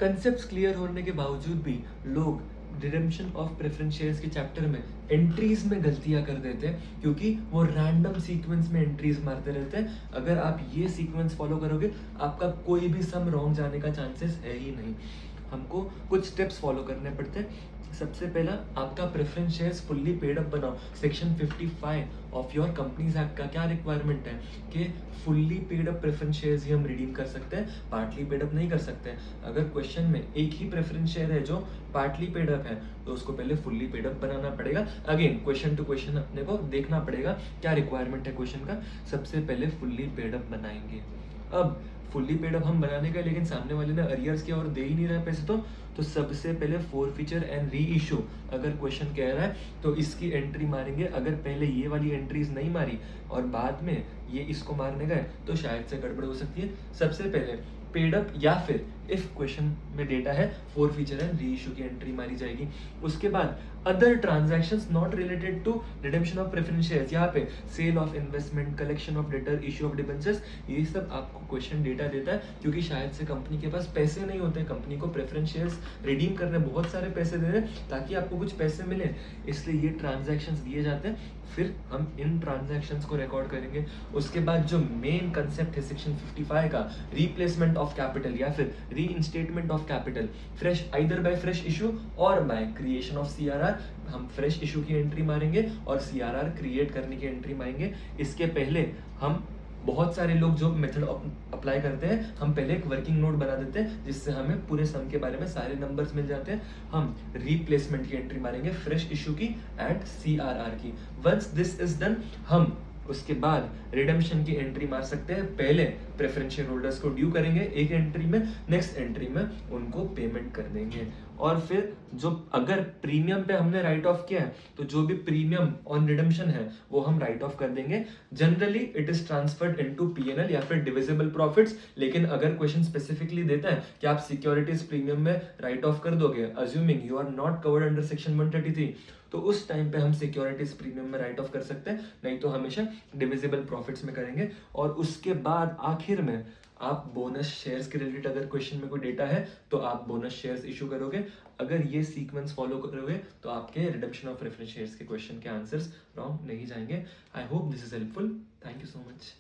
Concept clear होने के बावजूद भी लोग रिडेम्पशन ऑफ प्रेफरेंस शेयर्स के चैप्टर में एंट्रीज में गलतियां कर देते हैं, क्योंकि वो रैंडम सीक्वेंस में एंट्रीज मारते रहते हैं। अगर आप ये सीक्वेंस फॉलो करोगे, आपका कोई भी सम रॉन्ग जाने का चांसेस है ही नहीं। हमको कुछ स्टेप्स फॉलो करने पड़ते हैं। सबसे पहला, आपका preference shares fully paid up बनाओ। Section 55 of your companies act का क्या रिक्वायरमेंट है कि fully paid up preference shares ही हम रिडीम कर सकते हैं, पार्टली पेड अप नहीं कर सकते हैं। अगर क्वेश्चन में एक ही प्रेफरेंस शेयर है जो पार्टली पेड अप है, तो उसको पहले फुल्ली पेड अप बनाना पड़ेगा। अगेन क्वेश्चन टू क्वेश्चन अपने को देखना पड़ेगा क्या रिक्वायरमेंट है क्वेश्चन का। सबसे पहले फुल्ली पेड अप बनाएंगे। अब फुल्ली पेड अप हम बनाने का, लेकिन सामने वाले ने अरियर्स किया और दे ही नहीं रहा पैसे, तो सबसे पहले फोरफीचर एंड री इशू अगर क्वेश्चन कह रहा है तो इसकी एंट्री मारेंगे। अगर पहले ये वाली एंट्रीज नहीं मारी और बाद में ये इसको मारने गए तो शायद से गड़बड़ हो सकती है। सबसे पहले पेड अप या फिर इफ क्वेश्चन में डेटा है फोरफीचर एंड री इशू की एंट्री मारी जाएगी। उसके बाद other transactions not related to redemption of preference shares, यहाँ पे sale of investment, collection of debtor, issue of debentures, ये सब आपको क्वेश्चन डेटा देता है, क्योंकि शायद से कंपनी के पास पैसे नहीं होते, कंपनी को प्रेफरेंस शेयर्स रिडीम करने बहुत सारे पैसे दे रहे हैं ताकि आपको कुछ पैसे मिले, इसलिए ये ट्रांजैक्शंस दिए जाते हैं। फिर हम इन ट्रांजैक्शंस को रिकॉर्ड करेंगे। उसके बाद जो मेन कंसेप्ट है सेक्शन 55 का, रिप्लेसमेंट ऑफ कैपिटल या फिर reinstatement of capital, fresh either by fresh issue और बाय क्रिएशन ऑफ सीआरआर। हम फ्रेश इशू की एंट्री मारेंगे और सीआरआर क्रिएट करने की एंट्री मारेंगे। इसके पहले हम बहुत सारे लोग जो मेथड अप्लाई करते हैं, हम पहले एक वर्किंग नोट बना देते हैं जिससे हमें पूरे सम के बारे में सारे नंबर्स मिल जाते हैं। हम रिप्लेसमेंट की एंट्री मारेंगे, फ्रेश इशू की एंड सीआरआर की। वंस दिस इज डन, हम उसके बाद रिडेम्पशन की एंट्री मार सकते हैं। पहले प्रेफरेंस शेयर होल्डर्स को ड्यू करेंगे एक एंट्री में, नेक्स्ट एंट्री में उनको पेमेंट कर देंगे। और फिर जो अगर प्रीमियम पे हमने राइट ऑफ किया है, तो जो भी प्रीमियम ऑन रिडेम्पशन है वो हम राइट ऑफ कर देंगे। Generally it is transferred into PNL या फिर डिविजिबल प्रॉफिट्स, लेकिन अगर क्वेश्चन स्पेसिफिकली देता है कि आप सिक्योरिटीज प्रीमियम में राइट ऑफ कर दोगे, assuming you are not covered under section 133, तो उस टाइम पे हम सिक्योरिटीज प्रीमियम में राइट ऑफ कर सकते हैं, नहीं तो हमेशा डिविजिबल प्रॉफिट्स में करेंगे। और उसके बाद आखिर में आप बोनस शेयर्स के रिलेटेड अगर क्वेश्चन में कोई डेटा है तो आप बोनस शेयर्स इशू करोगे। अगर ये सीक्वेंस फॉलो करोगे तो आपके रिडेम्पशन ऑफ प्रेफरेंस शेयर्स के क्वेश्चन के आंसर्स रॉन्ग नहीं जाएंगे। I hope this is helpful. Thank you so much.